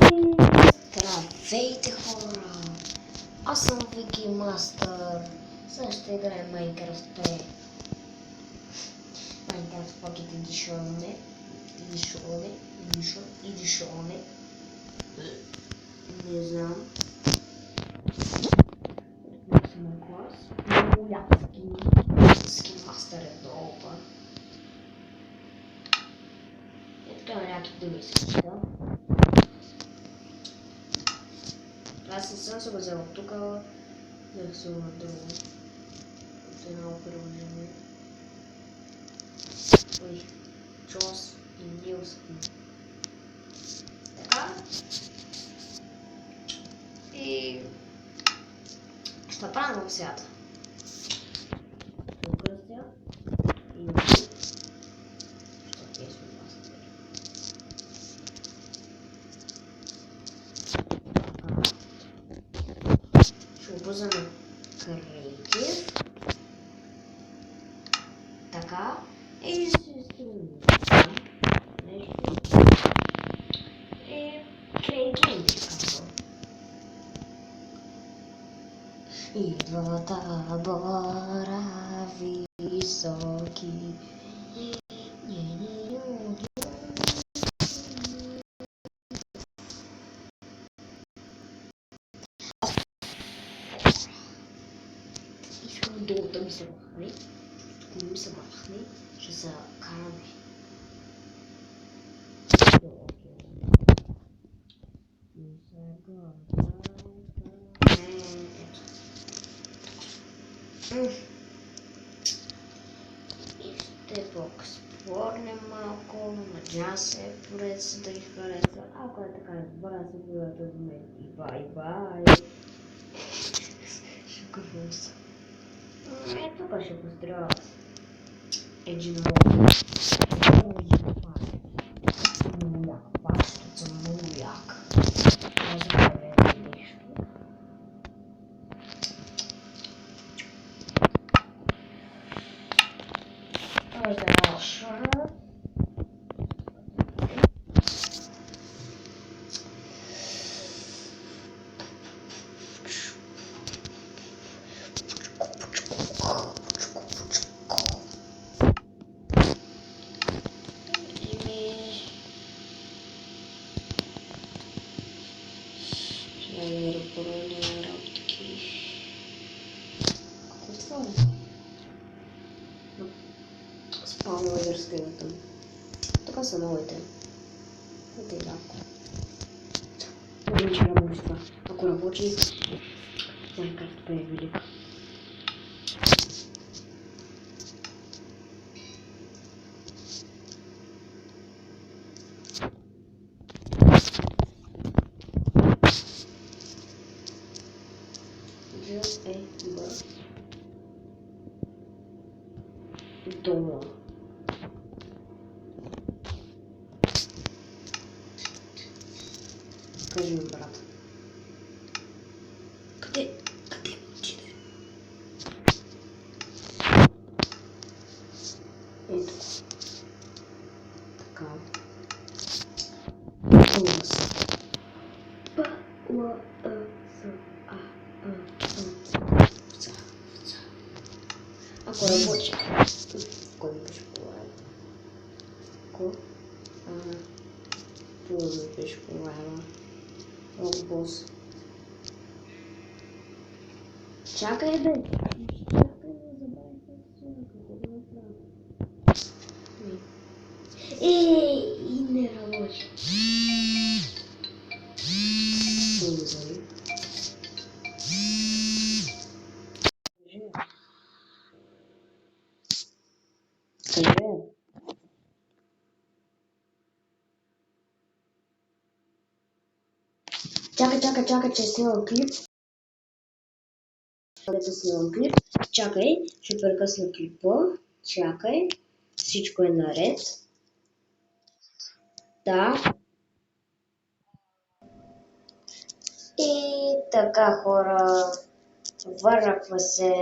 Здравейте, хора! Аз съм Вики Мастър. Сега ще играем Minecraft P. Minecraft Pocket Edition. Не знам. Отбих съм на клас. Много як скин. Скин Master е долу. Ето това някакви думи се чета. Аз съм се го взел от тук. Взех се го надолу. От едно приложение. Ой, Джос и Нилски. Така. И ще направя много свята. Ще кръстя. И ще песвам вас. Ще обузаме Creative. Така. И ще стигнем нещо. И Creative ще казвам. И двата бора високи. Искам долу да ми се махне. Ако не ми се махне, ще се караме. И ще поексплорнем малко, надявам се поредица да ги хареса. Ако е така, избра се бъдете от мен и бай-бай. Шукавам се. Тук ще построя един мод. Много як, бащица, много як. Може да правим нещо. Може да е лошо. Спално изразкривам. Така са новите. Это и яко. Обича работи това. Ако работи, Minecraft P е велик. Дома. Кажи ми, брат. Къде отиде? Ето. Така. Лъс. Ако работи. Кой ми пише по лайва? Ако? Това ми пише по лайва. Много бос. Чакай, бе! Чакай, не забравяй какво да направя. И не работи. Що не зали? Къде? Чакай, че снимам клип. Чакай, ще прекъсна клипа. Чакай, всичко е наред. Да. И така, хора, върнахме се.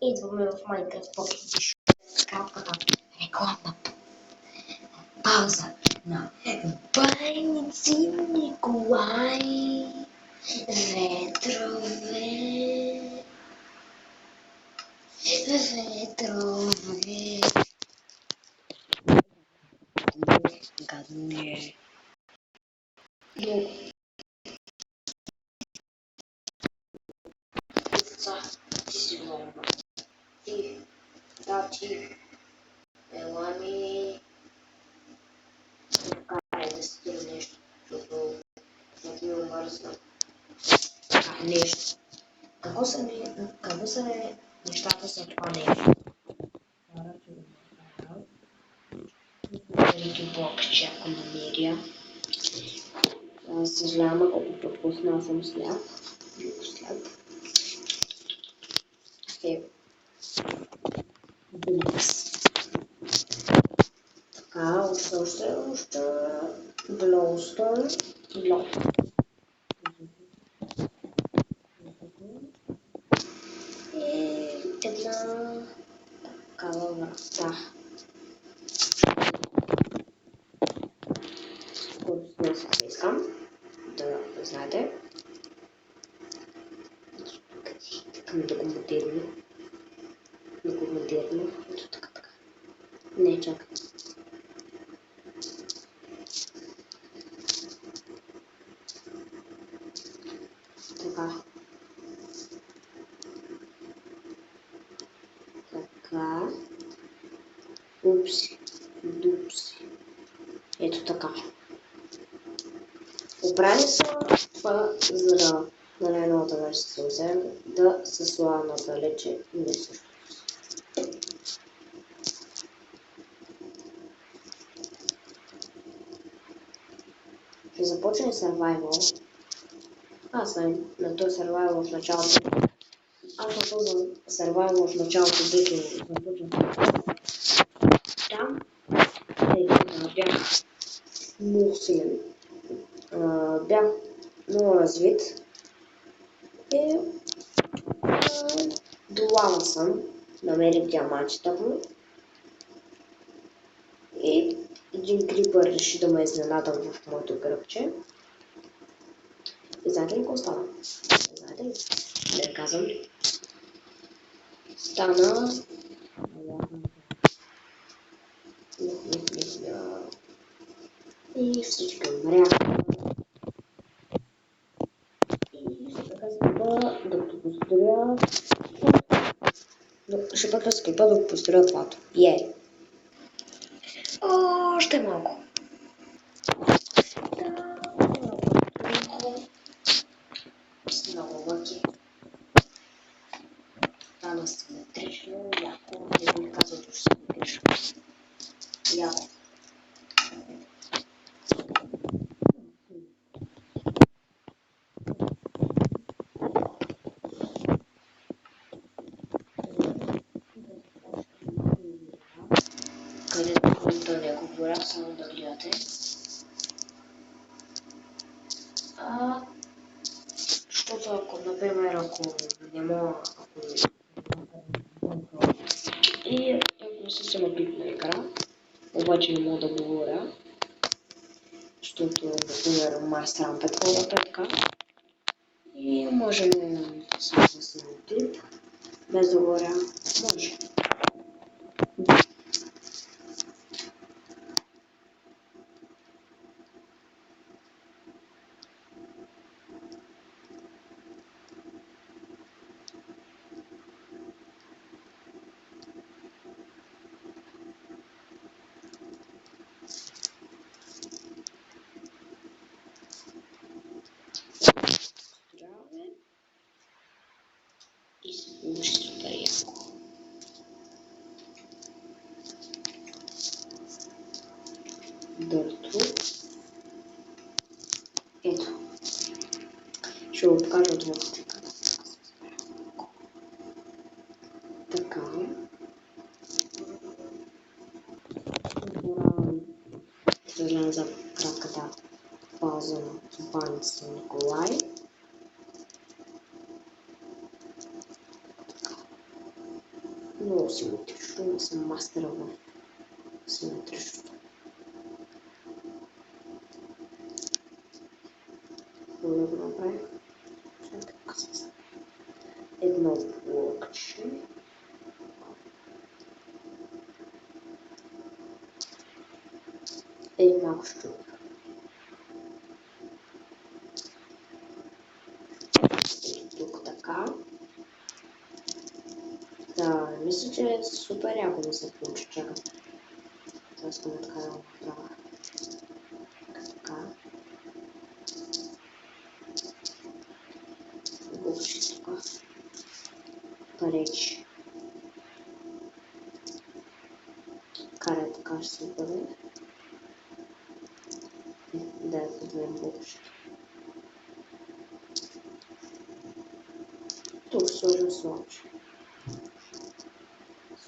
Идваме в Minecraft Pocket Edition. Кратката рекламна пауза на Tajemnicy Mikołaj, retrowe, retrowe. Gaduję. No, co? Ci wolno. I daci elami кайде стига нещо, защото ми омръзна. Нещо. Какво са нещата за това нещо? Велики блокче, ако намеря. Съжалявам, ако пропуснал съм сляп. Бликс. Така, още Блоустън. И една такава врата. Който се искам да знаете. Искам да го модерно. Ето така. Не, чакай. Така. Упси. Дупси. Ето така. Оправи са това, за да на най-новата версия се взем да се слага надалече и не също. Ще започне Survival. Аз на този Survival в началото. Аз на този Survival в началото, дето започнах там, бях много силен. Бях много развит и до лава съм, намерих диамантите му и един крипър реши да ме изненада в моето гръбче. И знаете ли какво стана? Знаете ли? Да казвам. Стана... И всички умряха. И ще казвам да построя... Ще пък скрипа да построя плато. Още малко. Много лъки. Стана симетрично, яко. Не бих казал, че симетрично. Яко. Където да не говоря, само да гледате. Защото ако, например, ако не мога, и ако се съм пипна екран, обаче не мога да говоря, защото, например, мастер Ампет хората е така, и може само да се тип, без да говоря, може. И се получи супер яко. Дърто. Ето. Ще го покажа от вътре. Така. Съжалявам за кратката пауза на баница Николай. Много симетрично, съм мастера в симетричното. първо да го направим. Едно блокче. И малко щука. Тук така. Да, мисля, че е супер яко да се получи. Чакай. Това искам така да го направя. Така. Букши тук. Паречи. Карай така ще се бъде. Да я подвем букши. Тук сложим слабче.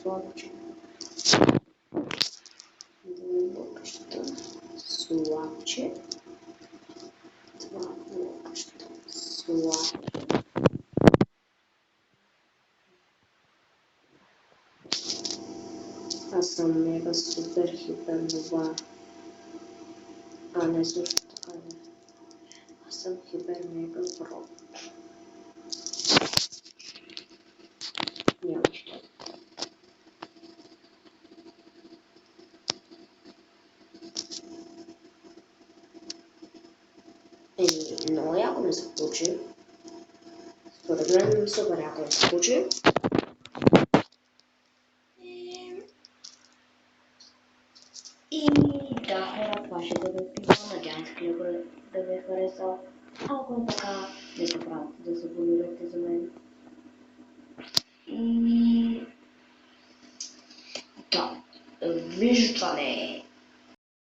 Слабче. Блокчета. Слабче. Два блокчета. Слабче. Аз съм мега супер хипер нова. А не също така не. Аз съм хипер мега бро. Няма що. Много яко ми се получи. Според мен супер яко ми се получи. И да, хора, това ще бъде епизод. Надявам се клипа да ви е харесал. Ако е така, не забравяйте да се абонирате за мен. И да, виждане!